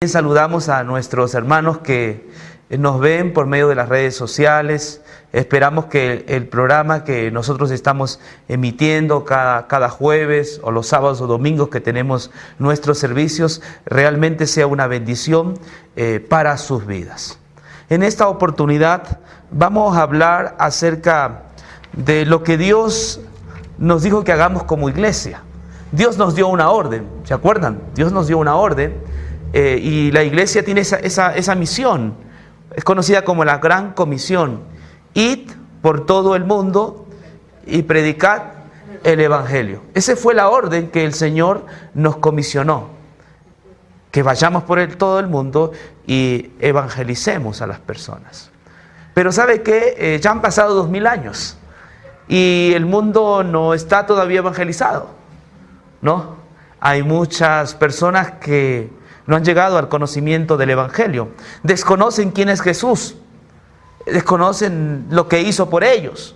Saludamos a nuestros hermanos que nos ven por medio de las redes sociales. Esperamos que el programa que nosotros estamos emitiendo cada jueves o los sábados o domingos que tenemos nuestros servicios realmente sea una bendición para sus vidas. En esta oportunidad vamos a hablar acerca de lo que Dios nos dijo que hagamos como iglesia. Dios nos dio una orden, ¿se acuerdan? Dios nos dio una orden y la iglesia tiene esa misión. Es conocida como la Gran Comisión. Id por todo el mundo y predicad el Evangelio. Esa fue la orden que el Señor nos comisionó. Que vayamos por todo el mundo y evangelicemos a las personas. Pero ¿sabe qué? Ya han pasado 2000 años y el mundo no está todavía evangelizado, ¿no? Hay muchas personas que no han llegado al conocimiento del Evangelio. Desconocen quién es Jesús. Desconocen lo que hizo por ellos.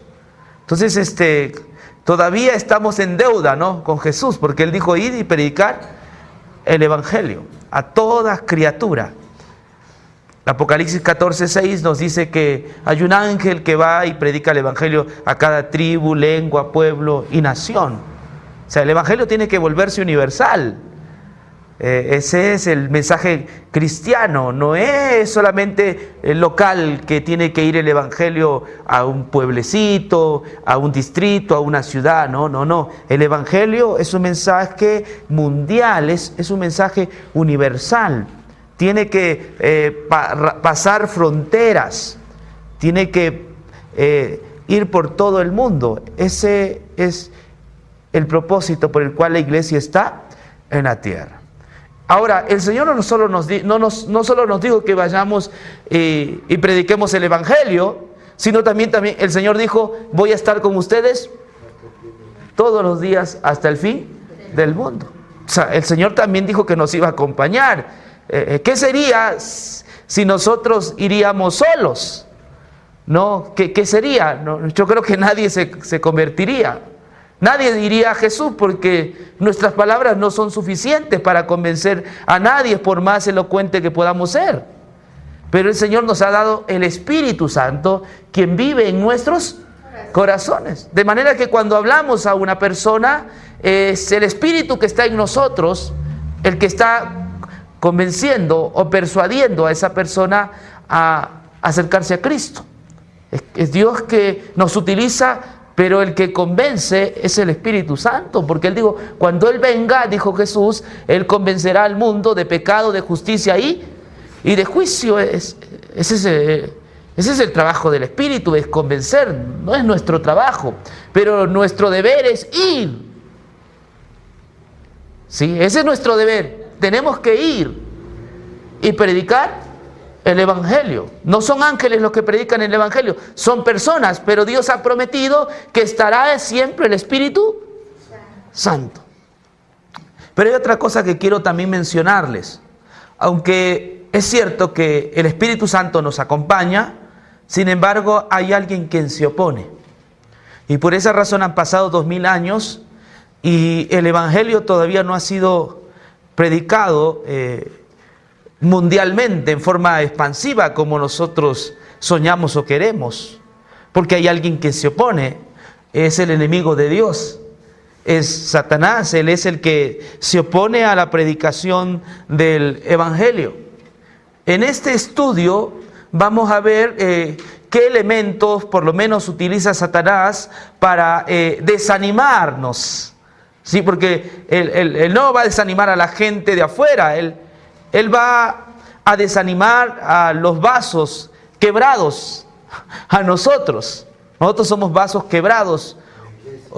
Entonces, todavía estamos en deuda, ¿no?, con Jesús, porque Él dijo: id y predicar el Evangelio a toda criatura. Apocalipsis 14:6 nos dice que hay un ángel que va y predica el Evangelio a cada tribu, lengua, pueblo y nación. O sea, el Evangelio tiene que volverse universal. Ese es el mensaje cristiano. No es solamente el local que tiene que ir el Evangelio a un pueblecito, a un distrito, a una ciudad. No. El Evangelio es un mensaje mundial, es un mensaje universal. Tiene que pasar fronteras, tiene que ir por todo el mundo. Ese es el propósito por el cual la iglesia está en la tierra. Ahora, el Señor no solo nos dijo que vayamos y prediquemos el Evangelio, sino también el Señor dijo: voy a estar con ustedes todos los días hasta el fin del mundo. O sea, el Señor también dijo que nos iba a acompañar. ¿Qué sería si nosotros iríamos solos? ¿No? ¿Qué sería? No, yo creo que nadie se convertiría. Nadie iría a Jesús porque nuestras palabras no son suficientes para convencer a nadie, por más elocuente que podamos ser. Pero el Señor nos ha dado el Espíritu Santo, quien vive en nuestros corazones. De manera que cuando hablamos a una persona, es el Espíritu que está en nosotros el que está convenciendo o persuadiendo a esa persona a acercarse a Cristo. Es Dios que nos utiliza, pero el que convence es el Espíritu Santo, porque Él dijo: cuando Él venga, dijo Jesús, Él convencerá al mundo de pecado, de justicia y de juicio. Ese es el trabajo del Espíritu, es convencer, no es nuestro trabajo, pero nuestro deber es ir. ¿Sí? Ese es nuestro deber, tenemos que ir y predicar el Evangelio. No son ángeles los que predican el Evangelio, son personas, pero Dios ha prometido que estará siempre el Espíritu Santo. Pero hay otra cosa que quiero también mencionarles. Aunque es cierto que el Espíritu Santo nos acompaña, sin embargo hay alguien quien se opone. Y por esa razón han pasado 2000 años y el Evangelio todavía no ha sido predicado mundialmente en forma expansiva como nosotros soñamos o queremos, porque hay alguien que se opone. Es el enemigo de Dios, es Satanás. Él es el que se opone a la predicación del Evangelio. En este estudio vamos a ver qué elementos por lo menos utiliza Satanás para desanimarnos, ¿sí? Porque él no va a desanimar a la gente de afuera, Él va a desanimar a los vasos quebrados, a nosotros. Nosotros somos vasos quebrados,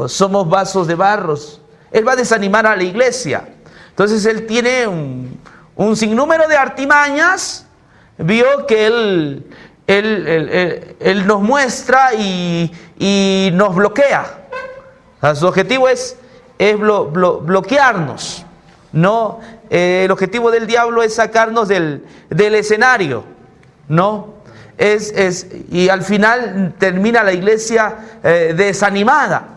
somos vasos de barros. Él va a desanimar a la iglesia. Entonces Él tiene un sinnúmero de artimañas. Vio que Él nos muestra y nos bloquea. O sea, su objetivo es bloquearnos, ¿no? El objetivo del diablo es sacarnos del escenario, ¿no? Y al final termina la iglesia desanimada.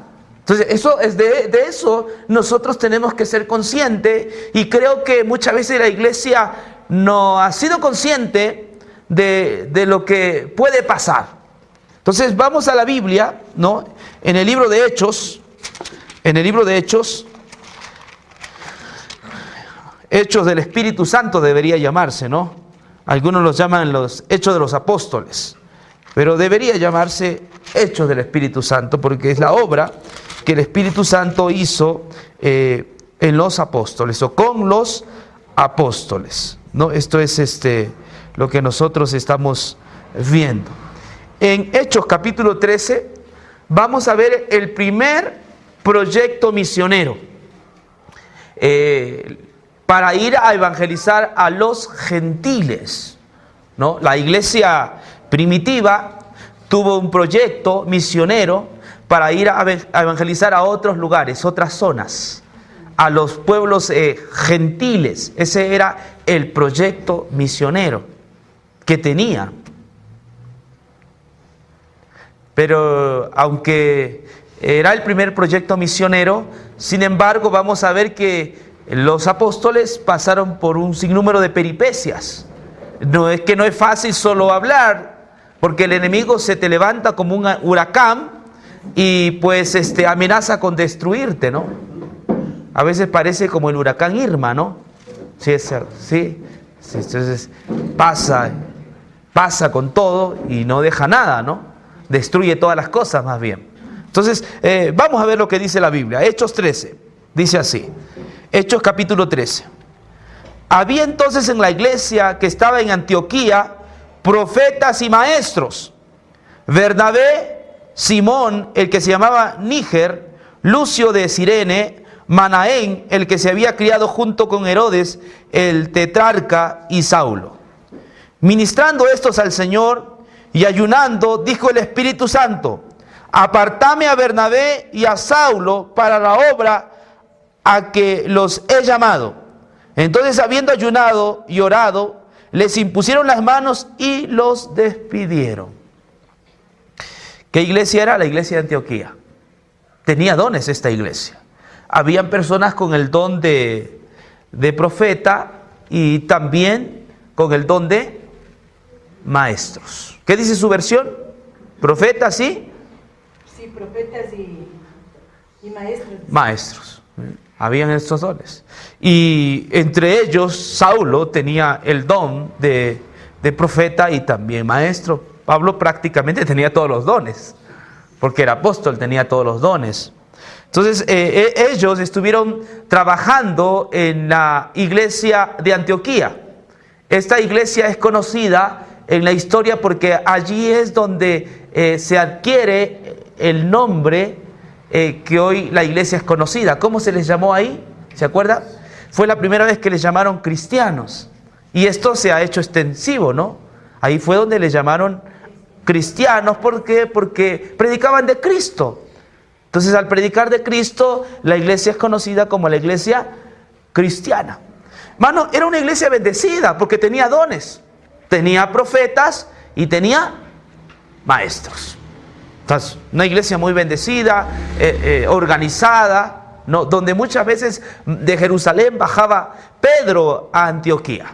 Entonces, de eso nosotros tenemos que ser conscientes, y creo que muchas veces la iglesia no ha sido consciente de lo que puede pasar. Entonces vamos a la Biblia, ¿no? En el libro de Hechos, Hechos del Espíritu Santo debería llamarse, ¿no? Algunos los llaman los Hechos de los Apóstoles, pero debería llamarse Hechos del Espíritu Santo, porque es la obra que el Espíritu Santo hizo en los apóstoles, o con los apóstoles, ¿no? Esto es lo que nosotros estamos viendo. En Hechos capítulo 13 vamos a ver el primer proyecto misionero para ir a evangelizar a los gentiles, ¿no? La iglesia primitiva tuvo un proyecto misionero para ir a evangelizar a otros lugares, otras zonas, a los pueblos gentiles. Ese era el proyecto misionero que tenía. Pero aunque era el primer proyecto misionero, sin embargo vamos a ver que los apóstoles pasaron por un sinnúmero de peripecias. No es fácil solo hablar, porque el enemigo se te levanta como un huracán y pues amenaza con destruirte, ¿no? A veces parece como el huracán Irma, ¿no? Sí. Entonces pasa con todo y no deja nada, ¿no? Destruye todas las cosas más bien. Entonces vamos a ver lo que dice la Biblia. Hechos 13, dice así. Hechos capítulo 13. Había entonces en la iglesia que estaba en Antioquía profetas y maestros: Bernabé, Simón, el que se llamaba Níger, Lucio de Cirene, Manaén, el que se había criado junto con Herodes, el tetrarca, y Saulo. Ministrando estos al Señor y ayunando, dijo el Espíritu Santo: apartame a Bernabé y a Saulo para la obra a que los he llamado. Entonces, habiendo ayunado y orado, les impusieron las manos y los despidieron. ¿Qué iglesia era? La iglesia de Antioquía. Tenía dones esta iglesia. Habían personas con el don de profeta y también con el don de maestros. ¿Qué dice su versión? ¿Profetas y? Sí, profetas y maestros. Maestros. Habían estos dones. Y entre ellos, Saulo tenía el don de profeta y también maestro. Pablo prácticamente tenía todos los dones, porque era apóstol, tenía todos los dones. Entonces, ellos estuvieron trabajando en la iglesia de Antioquía. Esta iglesia es conocida en la historia porque allí es donde se adquiere el nombre que hoy la iglesia es conocida. ¿Cómo se les llamó ahí? ¿Se acuerda? Fue la primera vez que les llamaron cristianos. Y esto se ha hecho extensivo, ¿no? Ahí fue donde les llamaron cristianos. ¿Por qué? Porque predicaban de Cristo. Entonces, al predicar de Cristo, la iglesia es conocida como la iglesia cristiana. Mano, era una iglesia bendecida porque tenía dones. Tenía profetas y tenía maestros. Entonces, una iglesia muy bendecida, organizada, ¿no? Donde muchas veces de Jerusalén bajaba Pedro a Antioquía,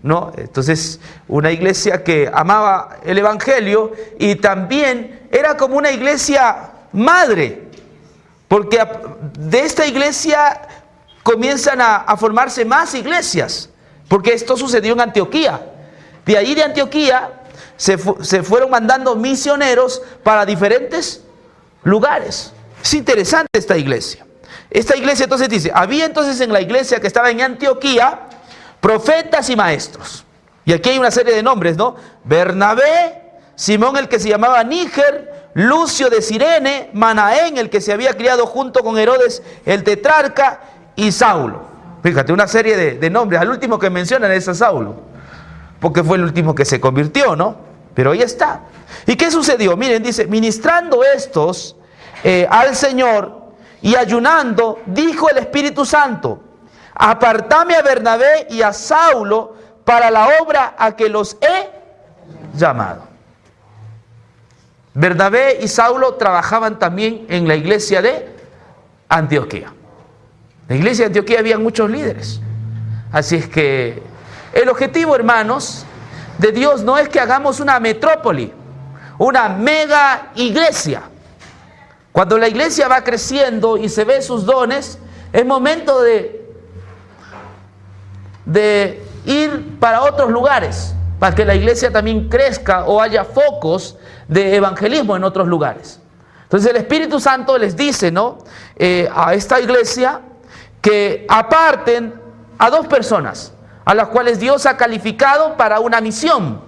¿no? Entonces, una iglesia que amaba el evangelio y también era como una iglesia madre, porque de esta iglesia comienzan a formarse más iglesias, porque esto sucedió en Antioquía. De ahí de Antioquía se fueron mandando misioneros para diferentes lugares. Es interesante esta iglesia. Esta iglesia entonces dice, había entonces en la iglesia que estaba en Antioquía profetas y maestros. Y aquí hay una serie de nombres, ¿no? Bernabé, Simón el que se llamaba Níger, Lucio de Cirene, Manaén el que se había criado junto con Herodes el tetrarca, y Saulo. Fíjate, una serie de nombres. Al último que mencionan es a Saulo, porque fue el último que se convirtió, ¿no? Pero ahí está. ¿Y qué sucedió? Miren, dice, ministrando estos al Señor y ayunando, dijo el Espíritu Santo: apartame a Bernabé y a Saulo para la obra a que los he llamado. Bernabé y Saulo trabajaban también en la iglesia de Antioquía. En la iglesia de Antioquía había muchos líderes. Así es que El objetivo, hermanos, de Dios no es que hagamos una metrópoli, una mega iglesia. Cuando la iglesia va creciendo y se ve sus dones, es momento de ir para otros lugares, para que la iglesia también crezca o haya focos de evangelismo en otros lugares. Entonces el Espíritu Santo les dice, ¿no?, a esta iglesia que aparten a 2 personas, a las cuales Dios ha calificado para una misión.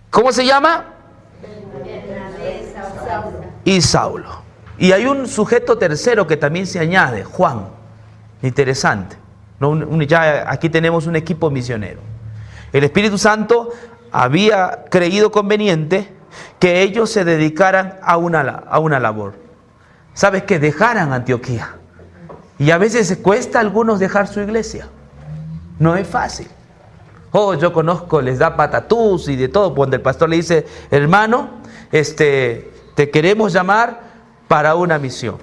¿Cómo se llama? Y Saulo. Y hay un sujeto tercero que también se añade, Juan. Interesante. Ya aquí tenemos un equipo misionero. El Espíritu Santo había creído conveniente que ellos se dedicaran a una labor. ¿Sabes qué? Dejaran Antioquía. Y a veces cuesta a algunos dejar su iglesia. No es fácil. Oh, yo conozco, les da patatús y de todo. Cuando el pastor le dice, hermano, te queremos llamar para una misión.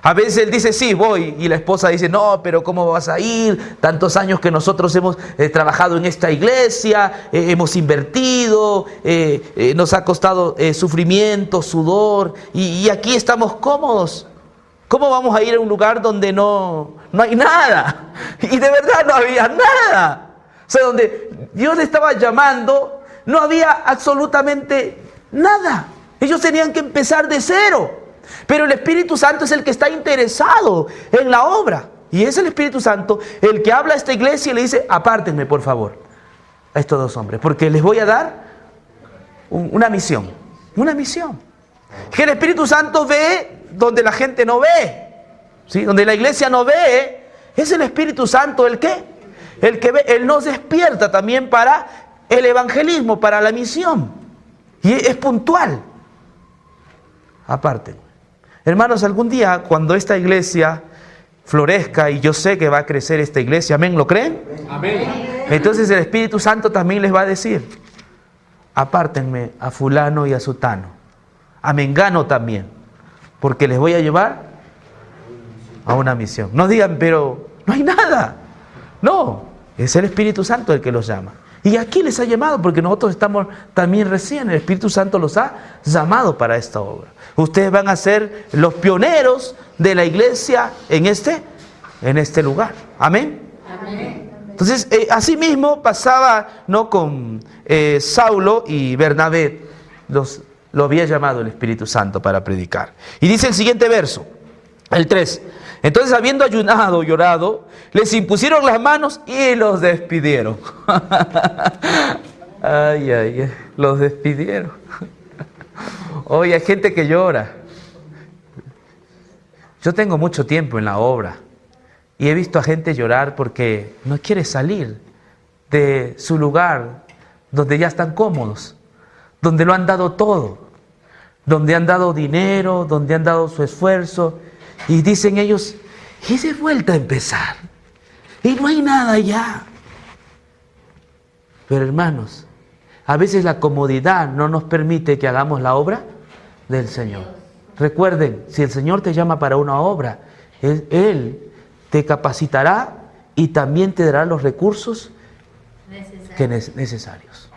A veces él dice, sí, voy. Y la esposa dice, no, pero ¿cómo vas a ir? Tantos años que nosotros hemos trabajado en esta iglesia, hemos invertido, nos ha costado sufrimiento, sudor, y aquí estamos cómodos. ¿Cómo vamos a ir a un lugar donde no hay nada? Y de verdad no había nada. O sea, donde Dios le estaba llamando, no había absolutamente nada. Ellos tenían que empezar de cero. Pero el Espíritu Santo es el que está interesado en la obra. Y es el Espíritu Santo el que habla a esta iglesia y le dice, apártenme por favor a estos 2 hombres, porque les voy a dar una misión. Una misión. Que el Espíritu Santo ve donde la gente no ve, ¿sí? Donde la iglesia no ve, es el Espíritu Santo el que ve. Él nos despierta también para el evangelismo, para la misión. Y es puntual. Aparte, hermanos, algún día cuando esta iglesia florezca, y yo sé que va a crecer esta iglesia, ¿amén? ¿Lo creen? Amén. Entonces el Espíritu Santo también les va a decir, apártenme a fulano y a sutano, a mengano también, porque les voy a llevar a una misión. No digan, pero no hay nada. No, es el Espíritu Santo el que los llama. Y aquí les ha llamado, porque nosotros estamos también recién, el Espíritu Santo los ha llamado para esta obra. Ustedes van a ser los pioneros de la iglesia en este lugar. Amén. Amén. Entonces, así mismo pasaba, ¿no?, con Saulo y Bernabé. Lo había llamado el Espíritu Santo para predicar. Y dice el siguiente verso, el 3. Entonces, habiendo ayunado y orado, les impusieron las manos y los despidieron. Ay, los despidieron. Hoy hay gente que llora. Yo tengo mucho tiempo en la obra y he visto a gente llorar porque no quiere salir de su lugar donde ya están cómodos, donde lo han dado todo, donde han dado dinero, donde han dado su esfuerzo, y dicen ellos, y de vuelta a empezar, y no hay nada ya. Pero hermanos, a veces la comodidad no nos permite que hagamos la obra del Señor. Recuerden, si el Señor te llama para una obra, Él te capacitará y también te dará los recursos necesarios.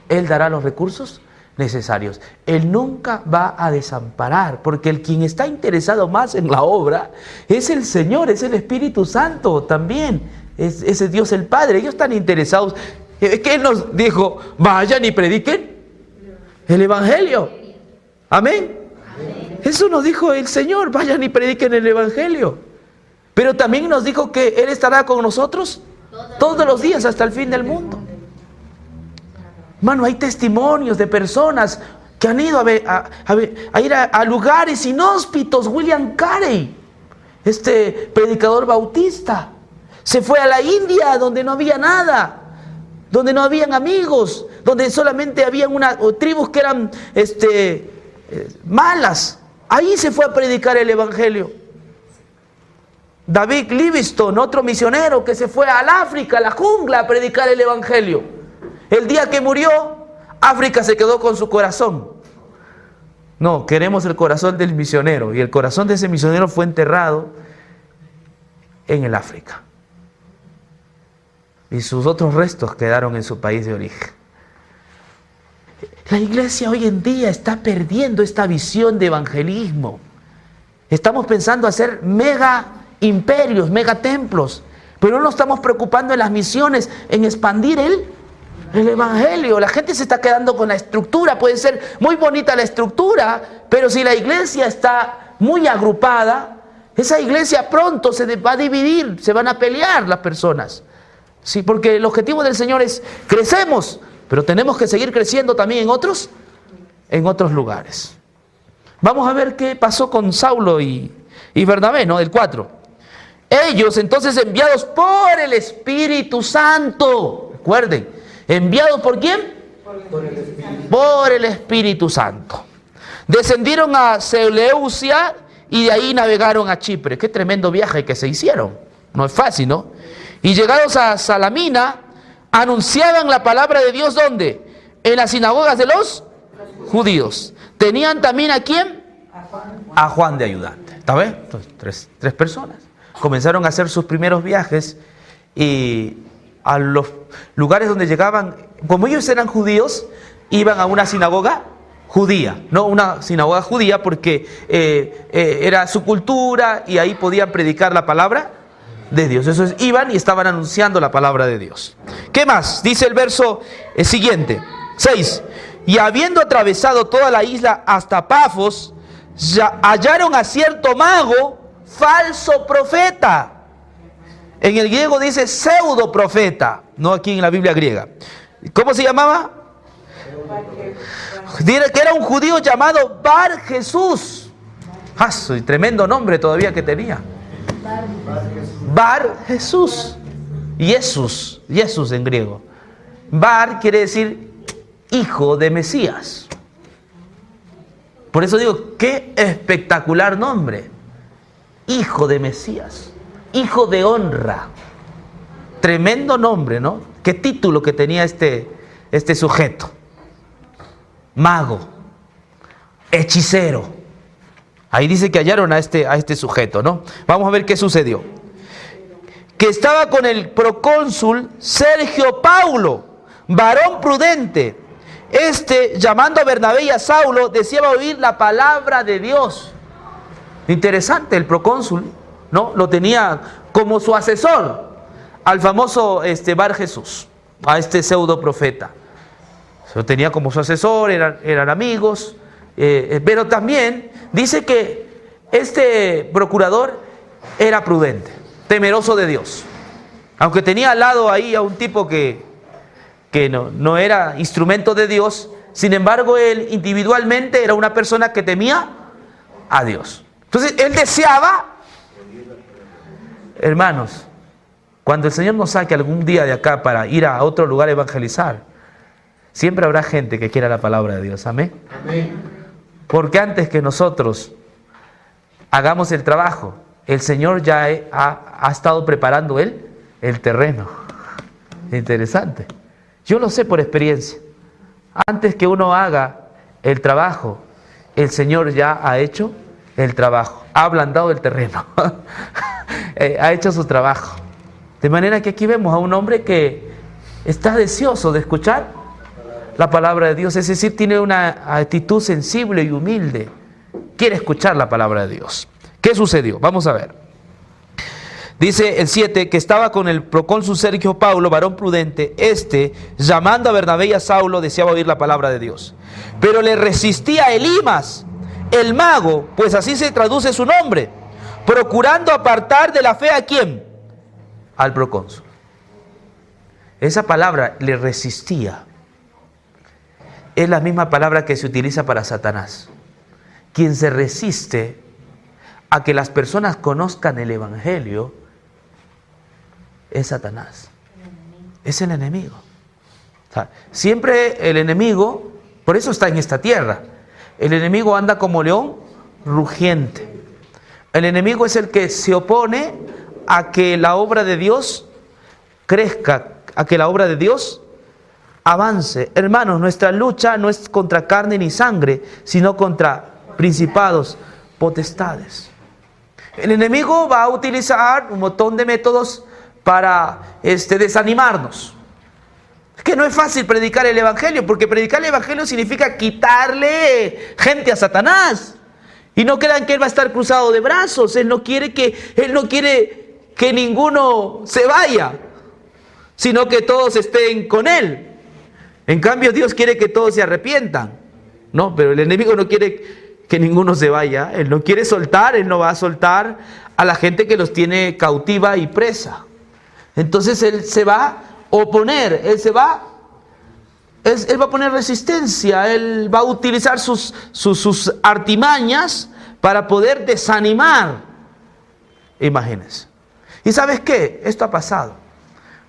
Él dará los recursos necesarios. Él nunca va a desamparar, porque el quien está interesado más en la obra es el Señor, es el Espíritu Santo también, es Dios el Padre. Ellos están interesados. Es que Él nos dijo, vayan y prediquen el Evangelio. Amén. Eso nos dijo el Señor, vayan y prediquen el Evangelio. Pero también nos dijo que Él estará con nosotros todos los días hasta el fin del mundo. Hermano, hay testimonios de personas que han ido a ir a lugares inhóspitos. William Carey, este predicador bautista, se fue a la India donde no había nada, donde no habían amigos, donde solamente habían tribus que eran malas. Ahí se fue a predicar el Evangelio. David Livingstone, otro misionero que se fue al África, a la jungla, a predicar el Evangelio. El día que murió, África se quedó con su corazón. No, queremos el corazón del misionero. Y el corazón de ese misionero fue enterrado en el África. y sus otros restos quedaron en su país de origen. La iglesia hoy en día está perdiendo esta visión de evangelismo. Estamos pensando hacer mega imperios, mega templos, pero no nos estamos preocupando en las misiones, en expandir el evangelio. La gente se está quedando con la estructura. Puede ser muy bonita la estructura, pero si la iglesia está muy agrupada, esa iglesia pronto se va a dividir, se van a pelear las personas. Sí, porque el objetivo del Señor es crecemos, pero tenemos que seguir creciendo también en otros lugares. Vamos a ver qué pasó con Saulo y Bernabé, ¿no? El 4. Ellos entonces enviados por el Espíritu Santo. Recuerden, ¿enviados por quién? Por el Espíritu Santo. Descendieron a Seleucia y de ahí navegaron a Chipre. Qué tremendo viaje que se hicieron. No es fácil, ¿no? Y llegados a Salamina, anunciaban la palabra de Dios, ¿dónde? En las sinagogas de los judíos. Tenían también ¿a quién? A Juan de ayudante. ¿Está bien? Entonces, tres personas. Comenzaron a hacer sus primeros viajes y a los lugares donde llegaban, como ellos eran judíos, iban a una sinagoga judía, no una sinagoga judía porque era su cultura y ahí podían predicar la palabra de Dios. Eso es, iban y estaban anunciando la palabra de Dios. ¿Qué más? Dice el verso siguiente, 6. Y habiendo atravesado toda la isla hasta Pafos, ya hallaron a cierto mago, falso profeta. En el griego dice pseudo profeta, no aquí en la Biblia griega. ¿Cómo se llamaba? Dice que era un judío llamado Bar Jesús. Tremendo nombre todavía que tenía. Bar Jesús. Jesús en griego. Bar quiere decir hijo de Mesías. Por eso digo, qué espectacular nombre. Hijo de Mesías. Hijo de honra. Tremendo nombre, ¿no? Qué título que tenía este sujeto. Mago. Hechicero. Ahí dice que hallaron a este sujeto, ¿no? Vamos a ver qué sucedió. Que estaba con el procónsul Sergio Paulo, varón prudente. Llamando a Bernabé y a Saulo, deseaba oír la palabra de Dios. Interesante, el procónsul, ¿no? Lo tenía como su asesor al famoso Bar Jesús, a este pseudo profeta. Lo tenía como su asesor, eran amigos, pero también dice que este procurador era prudente, temeroso de Dios. Aunque tenía al lado ahí a un tipo que no era instrumento de Dios, sin embargo él individualmente era una persona que temía a Dios. Entonces él deseaba, hermanos, cuando el Señor nos saque algún día de acá para ir a otro lugar a evangelizar, siempre habrá gente que quiera la palabra de Dios. Amén. Amén. Porque antes que nosotros hagamos el trabajo, el Señor ya ha estado preparando el terreno. Interesante. Yo lo sé por experiencia. Antes que uno haga el trabajo, el Señor ya ha hecho el trabajo. Ha ablandado el terreno. Ha hecho su trabajo. De manera que aquí vemos a un hombre que está deseoso de escuchar la palabra de Dios. Es decir, tiene una actitud sensible y humilde. Quiere escuchar la palabra de Dios. ¿Qué sucedió? Vamos a ver. Dice el 7, que estaba con el procónsul Sergio Paulo, varón prudente. Llamando a Bernabé y a Saulo, deseaba oír la palabra de Dios. Pero le resistía Elimas, el mago, pues así se traduce su nombre, procurando apartar de la fe ¿a quién? Al procónsul. Esa palabra, le resistía, es la misma palabra que se utiliza para Satanás. Quien se resiste a que las personas conozcan el evangelio es Satanás. Es el enemigo. O sea, siempre el enemigo, por eso está en esta tierra. El enemigo anda como león rugiente. El enemigo es el que se opone a que la obra de Dios crezca, a que la obra de Dios avance. Hermanos, nuestra lucha no es contra carne ni sangre, sino contra principados, potestades. El enemigo va a utilizar un montón de métodos para desanimarnos. Es que no es fácil predicar el Evangelio, porque predicar el Evangelio significa quitarle gente a Satanás. Y no crean que Él va a estar cruzado de brazos. Él no quiere que ninguno se vaya, sino que todos estén con Él. En cambio, Dios quiere que todos se arrepientan, ¿no? Pero el enemigo no quiere que ninguno se vaya. Él no quiere soltar, Él no va a soltar a la gente que los tiene cautiva y presa. Entonces Él se va a oponer, Él va a poner resistencia, Él va a utilizar sus artimañas para poder desanimar. Imagínense. ¿Y sabes qué? Esto ha pasado.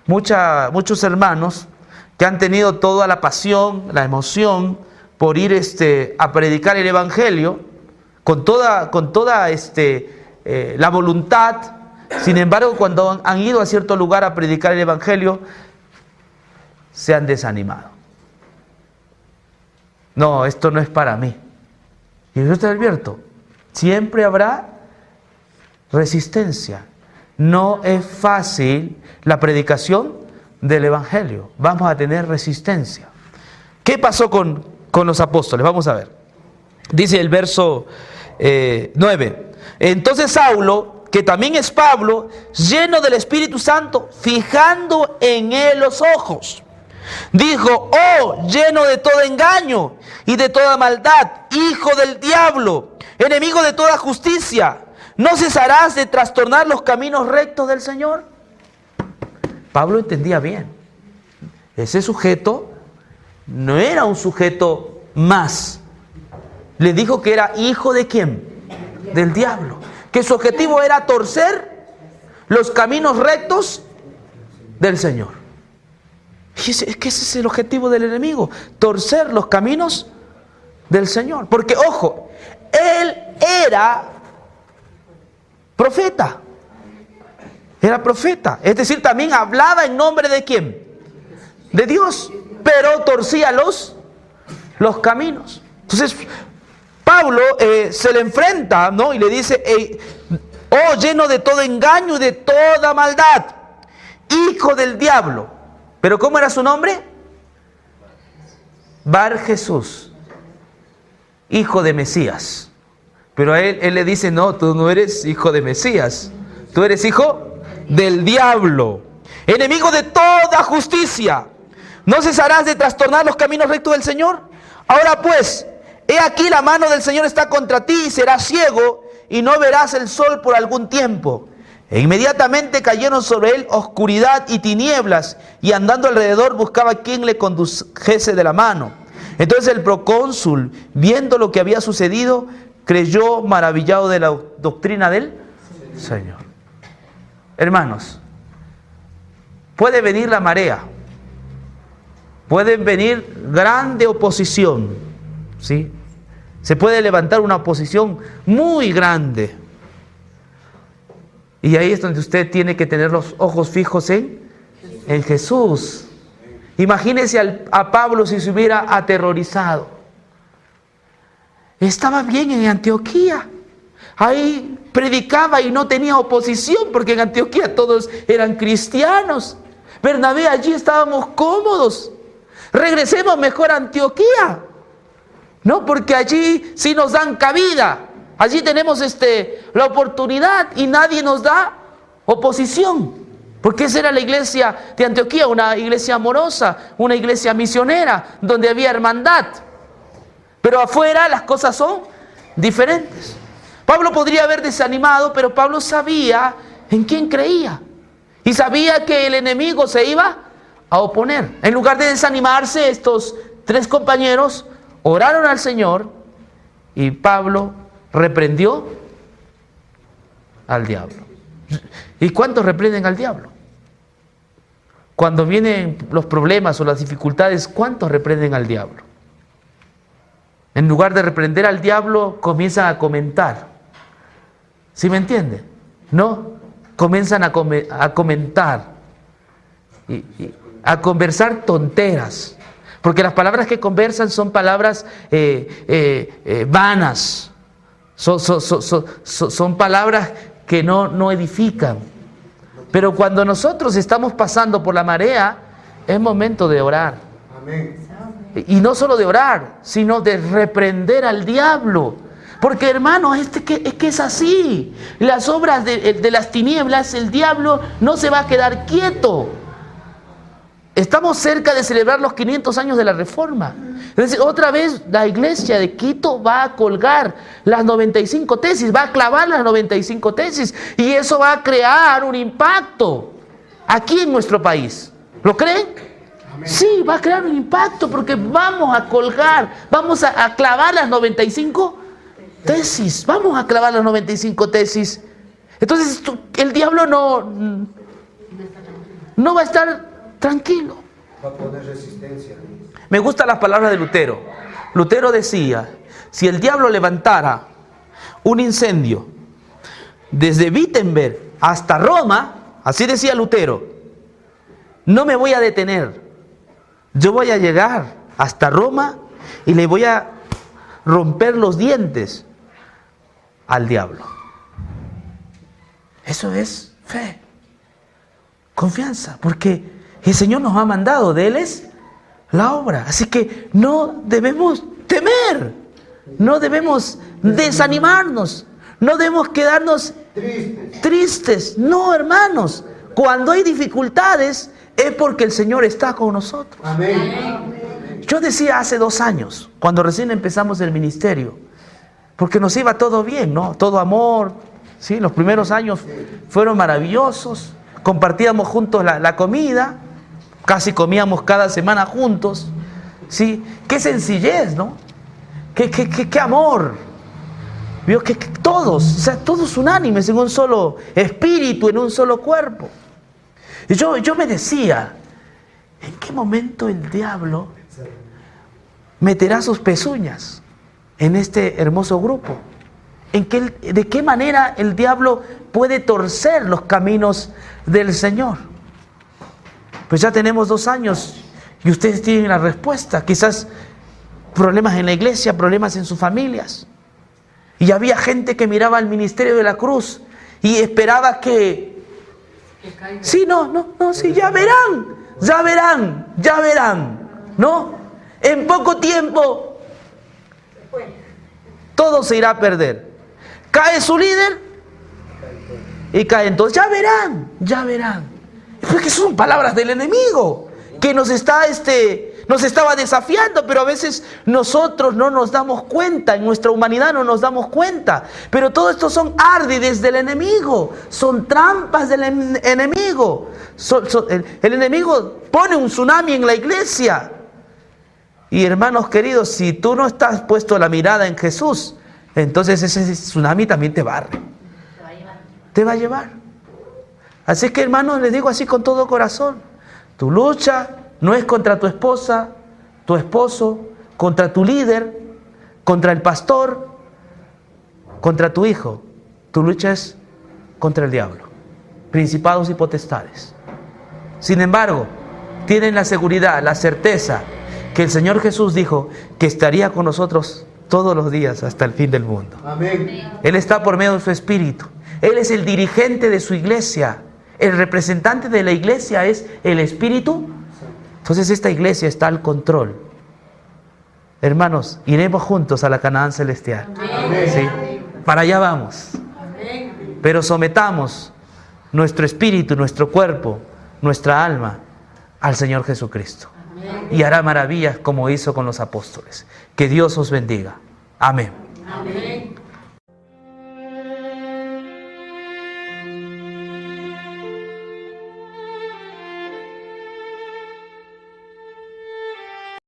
Muchos hermanos que han tenido toda la pasión, la emoción por ir a predicar el Evangelio, con toda la voluntad. Sin embargo, cuando han ido a cierto lugar a predicar el Evangelio, se han desanimado. No, esto no es para mí. Y yo te advierto, siempre habrá resistencia. No es fácil la predicación del Evangelio. Vamos a tener resistencia. ¿Qué pasó con los apóstoles? Vamos a ver. Dice el verso 9. Entonces Saulo, que también es Pablo, lleno del Espíritu Santo, fijando en él los ojos, dijo: oh, lleno de todo engaño y de toda maldad, hijo del diablo, enemigo de toda justicia, ¿no cesarás de trastornar los caminos rectos del Señor? Pablo entendía bien. Ese sujeto no era un sujeto más. Le dijo que era hijo ¿de quién? Del diablo. Que su objetivo era torcer los caminos rectos del Señor. Y es que ese es el objetivo del enemigo, torcer los caminos del Señor. Porque, ojo, él era profeta. Era profeta. Es decir, también hablaba en nombre ¿de quién? De Dios. Pero torcía los caminos. Entonces, Pablo se le enfrenta, ¿no? Y le dice: oh, lleno de todo engaño y de toda maldad, hijo del diablo. ¿Pero cómo era su nombre? Bar Jesús, hijo de Mesías. Pero a él le dice: no, tú no eres hijo de Mesías, tú eres hijo del diablo, enemigo de toda justicia. ¿No cesarás de trastornar los caminos rectos del Señor? Ahora pues, he aquí la mano del Señor está contra ti, y serás ciego y no verás el sol por algún tiempo. E inmediatamente cayeron sobre él oscuridad y tinieblas, y andando alrededor buscaba quien le condujese de la mano. Entonces el procónsul, viendo lo que había sucedido, creyó, maravillado de la doctrina del Señor. Hermanos, puede venir la marea, puede venir grande oposición, ¿sí? Se puede levantar una oposición muy grande. Y ahí es donde usted tiene que tener los ojos fijos en Jesús. Imagínese a Pablo si se hubiera aterrorizado. Estaba bien en Antioquía. Ahí predicaba y no tenía oposición, porque en Antioquía todos eran cristianos. Bernabé, allí estábamos cómodos. Regresemos mejor a Antioquía. No, porque allí sí nos dan cabida. Allí tenemos la oportunidad y nadie nos da oposición. Porque esa era la iglesia de Antioquía, una iglesia amorosa, una iglesia misionera, donde había hermandad. Pero afuera las cosas son diferentes. Pablo podría haber desanimado, pero Pablo sabía en quién creía. Y sabía que el enemigo se iba a oponer. En lugar de desanimarse, estos tres compañeros oraron al Señor y Pablo reprendió al diablo. ¿Y cuántos reprenden al diablo? Cuando vienen los problemas o las dificultades, ¿cuántos reprenden al diablo? En lugar de reprender al diablo, comienzan a comentar. ¿Sí me entiende? No, comienzan a comentar y a conversar tonteras. Porque las palabras que conversan son palabras vanas. Son palabras que no edifican. Pero cuando nosotros estamos pasando por la marea, es momento de orar. Amén. Y no solo de orar, sino de reprender al diablo. Porque hermanos, es que es así. Las obras de las tinieblas, el diablo no se va a quedar quieto. Estamos cerca de celebrar los 500 años de la Reforma. Es decir, otra vez la iglesia de Quito va a colgar las 95 tesis, va a clavar las 95 tesis. Y eso va a crear un impacto aquí en nuestro país. ¿Lo creen? Amén. Sí, va a crear un impacto porque vamos a colgar, vamos a clavar las 95 tesis. Vamos a clavar las 95 tesis. Entonces el diablo no va a estar tranquilo. Va a poner resistencia. Me gustan las palabras de Lutero. Lutero decía, si el diablo levantara un incendio desde Wittenberg hasta Roma, así decía Lutero, no me voy a detener. Yo voy a llegar hasta Roma y le voy a romper los dientes al diablo. Eso es fe, confianza, porque el Señor nos ha mandado, de Él es la obra. Así que no debemos temer, no debemos desanimarnos, no debemos quedarnos tristes. No, hermanos, cuando hay dificultades es porque el Señor está con nosotros. Amén. Yo decía hace 2 años, cuando recién empezamos el ministerio, porque nos iba todo bien, ¿no? Todo amor, ¿sí? Los primeros años fueron maravillosos, compartíamos juntos la comida, casi comíamos cada semana juntos, ¿sí? Qué sencillez, ¿no? Qué amor. Vio que todos, o sea, todos unánimes en un solo espíritu, en un solo cuerpo. Y yo me decía, ¿en qué momento el diablo meterá sus pezuñas en este hermoso grupo? ¿De qué manera el diablo puede torcer los caminos del Señor? Pues ya tenemos 2 años y ustedes tienen la respuesta. Quizás problemas en la iglesia, problemas en sus familias. Y había gente que miraba al ministerio de la cruz y esperaba que... Sí, sí, ya verán, ¿no? En poco tiempo todo se irá a perder. Cae su líder y cae entonces. Ya verán. Porque son palabras del enemigo que nos estaba desafiando, pero a veces nosotros no nos damos cuenta, en nuestra humanidad no nos damos cuenta. Pero todo esto son árdides del enemigo, son trampas del enemigo. El enemigo pone un tsunami en la iglesia. Y hermanos queridos, si tú no estás puesto la mirada en Jesús, entonces ese tsunami también te barre. Te va a llevar. Así que hermanos, les digo así con todo corazón, tu lucha no es contra tu esposa, tu esposo, contra tu líder, contra el pastor, contra tu hijo. Tu lucha es contra el diablo, principados y potestades. Sin embargo, tienen la seguridad, la certeza que el Señor Jesús dijo que estaría con nosotros todos los días hasta el fin del mundo. Amén. Él está por medio de su Espíritu. Él es el dirigente de su iglesia. El representante de la iglesia es el Espíritu. Entonces esta iglesia está al control. Hermanos, iremos juntos a la Canaán celestial. Amén. ¿Sí? Para allá vamos. Pero sometamos nuestro espíritu, nuestro cuerpo, nuestra alma al Señor Jesucristo. Y hará maravillas como hizo con los apóstoles. Que Dios os bendiga. Amén. Amén.